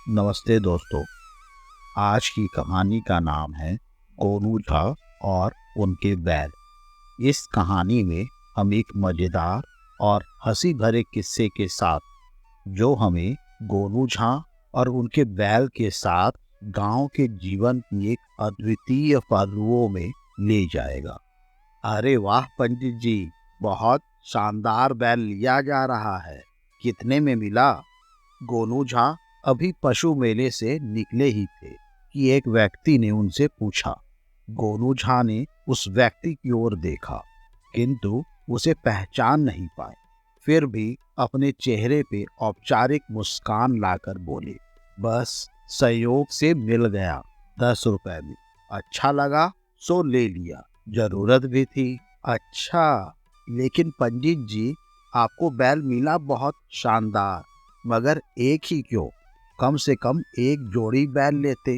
नमस्ते दोस्तों। आज की कहानी का नाम है गोनू झा और उनके बैल। इस कहानी में हम एक मज़ेदार और हंसी भरे किस्से के साथ जो हमें गोनू झा और उनके बैल के साथ गांव के जीवन की एक अद्वितीय पहलुओं में ले जाएगा। अरे वाह पंडित जी, बहुत शानदार बैल लिया जा रहा है। कितने में मिला? गोनू झा अभी पशु मेले से निकले ही थे कि एक व्यक्ति ने उनसे पूछा। गोनू झा ने उस व्यक्ति की ओर देखा किंतु उसे पहचान नहीं पाए। फिर भी अपने चेहरे पे औपचारिक मुस्कान लाकर बोले, बस संयोग से मिल गया, 10 रुपए में। अच्छा लगा सो ले लिया, जरूरत भी थी। अच्छा, लेकिन पंडित जी, आपको बैल मिला बहुत शानदार, मगर एक ही क्यों? कम से कम एक जोड़ी बैल लेते।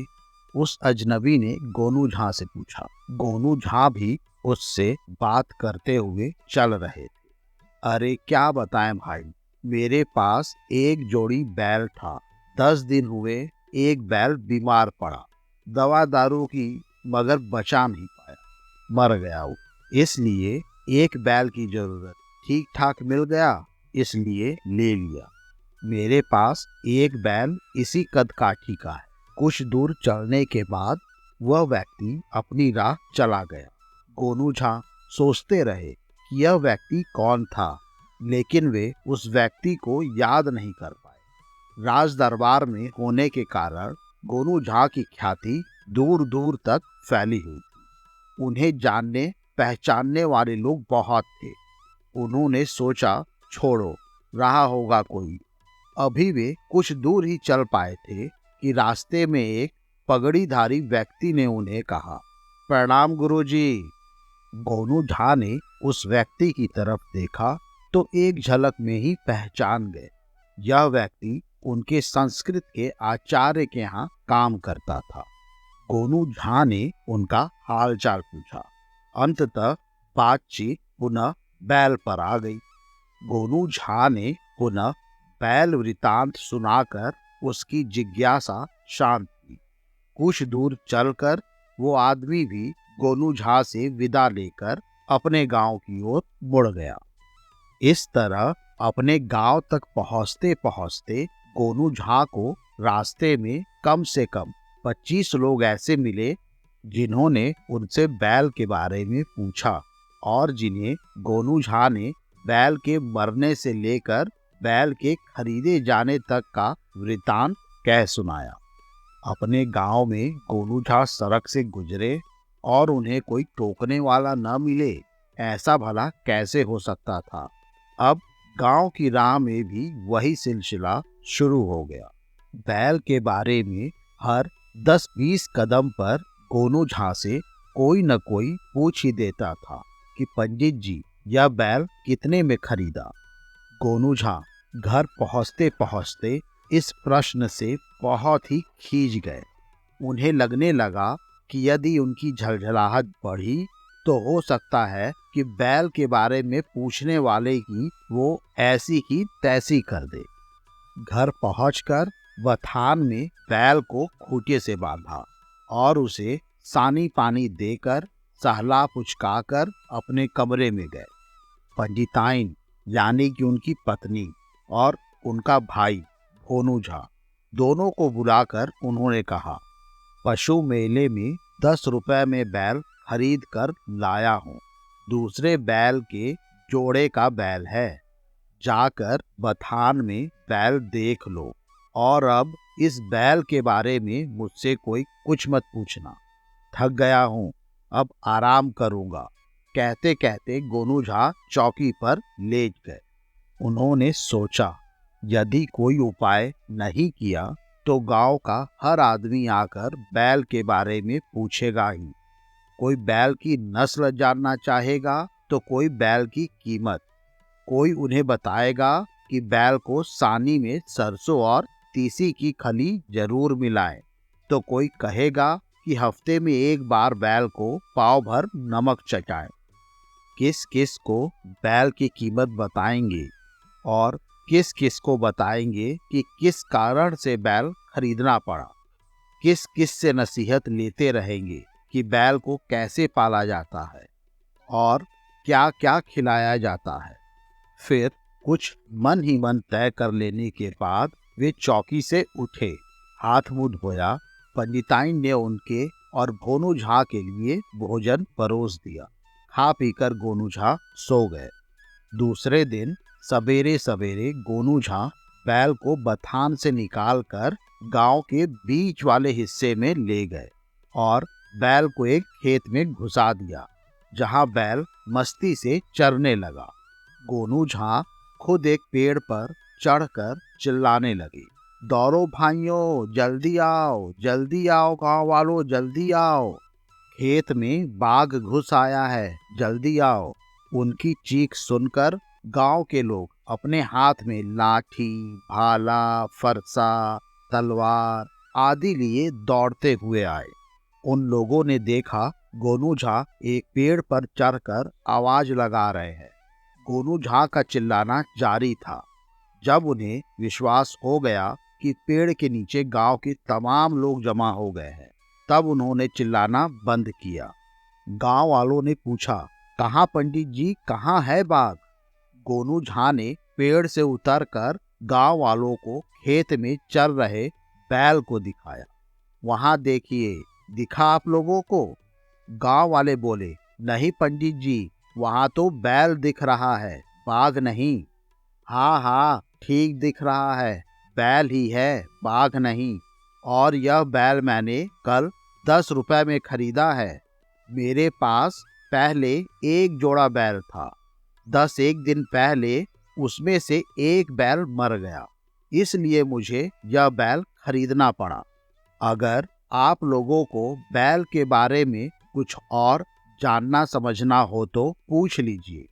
उस अजनबी ने गोनू झा से पूछा। गोनू झा भी उससे बात करते हुए चल रहे थे। अरे क्या बताएं भाई, मेरे पास एक जोड़ी बैल था। 10 दिन हुए, एक बैल बीमार पड़ा, दवा दारू की, मगर बचा नहीं पाया, मर गया वो। इसलिए एक बैल की जरूरत, ठीक ठाक मिल गया, इसलिए ले लिया। मेरे पास एक बैल इसी कदकाठी का है। कुछ दूर चलने के बाद वह व्यक्ति अपनी राह चला गया। गोनू झा सोचते रहे कि यह व्यक्ति कौन था, लेकिन वे उस व्यक्ति को याद नहीं कर पाए। राज दरबार में होने के कारण गोनू झा की ख्याति दूर दूर तक फैली हुई थी। उन्हें जानने पहचानने वाले लोग बहुत थे। उन्होंने सोचा, छोड़ो, रहा होगा कोई। अभी वे कुछ दूर ही चल पाए थे कि रास्ते में एक पगड़ीधारी व्यक्ति ने उन्हें कहा, प्रणाम गुरुजी। गोनू झा ने उस व्यक्ति की तरफ देखा तो एक झलक में ही पहचान गए। यह व्यक्ति उनके संस्कृत के आचार्य के यहाँ काम करता था। गोनू झा ने उनका हालचाल पूछा। अंततः बातचीत पुनः बैल पर आ गई। गोनू झा ने पुनः बैल वृतांत सुनाकर उसकी जिज्ञासा शांत की। कुछ दूर चलकर वो आदमी भी गोनू झा से विदा लेकर अपने गांव की ओर मुड़ गया। इस तरह अपने गांव तक पहुंचते पहुंचते गोनू झा को रास्ते में कम से कम 25 लोग ऐसे मिले जिन्होंने उनसे बैल के बारे में पूछा और जिन्हें गोनू झा ने बैल के मरने से लेकर बैल के खरीदे जाने तक का वृतांत कह सुनाया। अपने गांव में गोनू झा सड़क से गुजरे और उन्हें कोई टोकने वाला न मिले, ऐसा भला कैसे हो सकता था। अब गांव की राह में भी वही सिलसिला शुरू हो गया। बैल के बारे में हर 10-20 कदम पर गोनू झा से कोई न कोई पूछ ही देता था कि पंडित जी, यह बैल कितने में खरीदा। गोनू झा घर पहुंचते पहुंचते इस प्रश्न से बहुत ही खींच गए। उन्हें लगने लगा कि यदि उनकी झलझलाहट बढ़ी तो हो सकता है कि बैल के बारे में पूछने वाले की वो ऐसी ही तैसी कर दे। घर पहुंचकर बथान में बैल को खूंटे से बांधा और उसे सानी पानी देकर सहला पुचकाकर अपने कमरे में गए। पंडिताइन यानी कि उनकी पत्नी और उनका भाई भोनू झा दोनों को बुलाकर उन्होंने कहा, पशु मेले में 10 रुपए में बैल खरीद कर लाया हूँ। दूसरे बैल के जोड़े का बैल है। जाकर बथान में बैल देख लो और अब इस बैल के बारे में मुझसे कोई कुछ मत पूछना। थक गया हूँ, अब आराम करूँगा। कहते कहते गोनू झा चौकी पर लेट गए। उन्होंने सोचा, यदि कोई उपाय नहीं किया तो गांव का हर आदमी आकर बैल के बारे में पूछेगा ही। कोई बैल की नस्ल जानना चाहेगा तो कोई बैल की कीमत। कोई उन्हें बताएगा कि बैल को सानी में सरसों और तीसी की खली जरूर मिलाएं, तो कोई कहेगा कि हफ्ते में एक बार बैल को पाव भर नमक चटाएं। किस किस को बैल की कीमत बताएंगे और किस किस को बताएंगे कि किस कारण से बैल खरीदना पड़ा, किस किस से नसीहत लेते रहेंगे कि बैल को कैसे पाला जाता है और क्या क्या खिलाया जाता है। फिर कुछ मन ही मन तय कर लेने के बाद वे चौकी से उठे, हाथ मुंह धोया। पंडिताइन ने उनके और गोनू झा के लिए भोजन परोस दिया। खा पीकर गोनू झा सो गए। दूसरे दिन सवेरे सवेरे गोनू झा बैल को बथान से निकालकर गांव के बीच वाले हिस्से में ले गए और बैल को एक खेत में घुसा दिया, जहां बैल मस्ती से चरने लगा। गोनू झा खुद एक पेड़ पर चढ़कर चिल्लाने लगे, दौड़ो भाइयों, जल्दी आओ गांव वालों, जल्दी आओ, खेत में बाघ घुस आया है, जल्दी आओ। उनकी चीख सुनकर गांव के लोग अपने हाथ में लाठी, भाला, फरसा, तलवार आदि लिए दौड़ते हुए आए। उन लोगों ने देखा गोनू झा एक पेड़ पर चढ़कर आवाज लगा रहे हैं। गोनू झा का चिल्लाना जारी था। जब उन्हें विश्वास हो गया कि पेड़ के नीचे गांव के तमाम लोग जमा हो गए हैं, तब उन्होंने चिल्लाना बंद किया। गांव वालों ने पूछा, कहाँ पंडित जी, कहाँ है बाघ? गोनू झा ने पेड़ से उतरकर गांव वालों को खेत में चल रहे बैल को दिखाया। वहां देखिए, दिखा आप लोगों को? गांव वाले बोले, नहीं पंडित जी, वहां तो बैल दिख रहा है, बाघ नहीं। हाँ हाँ, ठीक दिख रहा है, बैल ही है, बाघ नहीं। और यह बैल मैंने कल 10 रुपए में खरीदा है। मेरे पास पहले एक जोड़ा बैल था। 1 दिन पहले उसमें से एक बैल मर गया, इसलिए मुझे यह बैल खरीदना पड़ा। अगर आप लोगों को बैल के बारे में कुछ और जानना समझना हो तो पूछ लीजिए।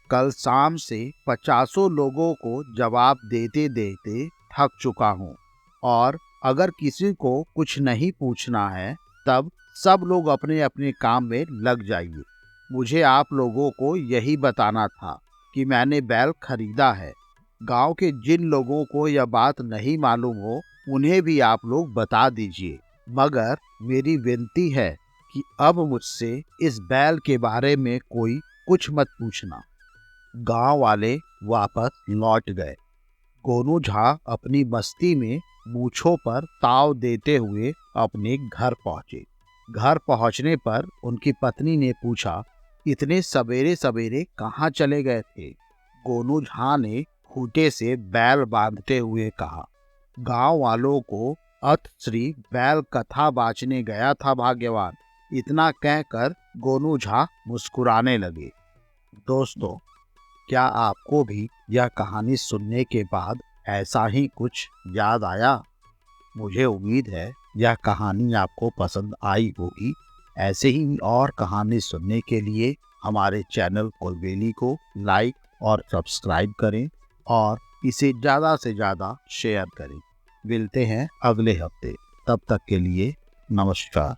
कल शाम से 50 लोगों को जवाब देते देते थक चुका हूँ, और अगर किसी को कुछ नहीं पूछना है तब सब लोग अपने अपने काम में लग जाइए। मुझे आप लोगों को यही बताना था कि मैंने बैल खरीदा है। गांव के जिन लोगों को यह बात नहीं मालूम हो उन्हें भी आप लोग बता दीजिए, मगर मेरी विनती है कि अब मुझसे इस बैल के बारे में कोई कुछ मत पूछना। गांव वाले वापस लौट गए। गोनू झा अपनी मस्ती में मूछों पर ताव देते हुए अपने घर पहुंचे। घर पहुंचने पर उनकी पत्नी ने पूछा, इतने सवेरे सवेरे कहाँ चले गए थे? गोनू झा ने खूंटे से बैल बांधते हुए कहा, गांव वालों को अत श्री बैल कथा बाँचने गया था भाग्यवान। इतना कहकर गोनू झा मुस्कुराने लगे। दोस्तों, क्या आपको भी यह कहानी सुनने के बाद ऐसा ही कुछ याद आया? मुझे उम्मीद है यह कहानी आपको पसंद आई होगी। ऐसे ही और कहानी सुनने के लिए हमारे चैनल कोलबेली को लाइक और सब्सक्राइब करें और इसे ज़्यादा से ज़्यादा शेयर करें। मिलते हैं अगले हफ्ते, तब तक के लिए नमस्कार।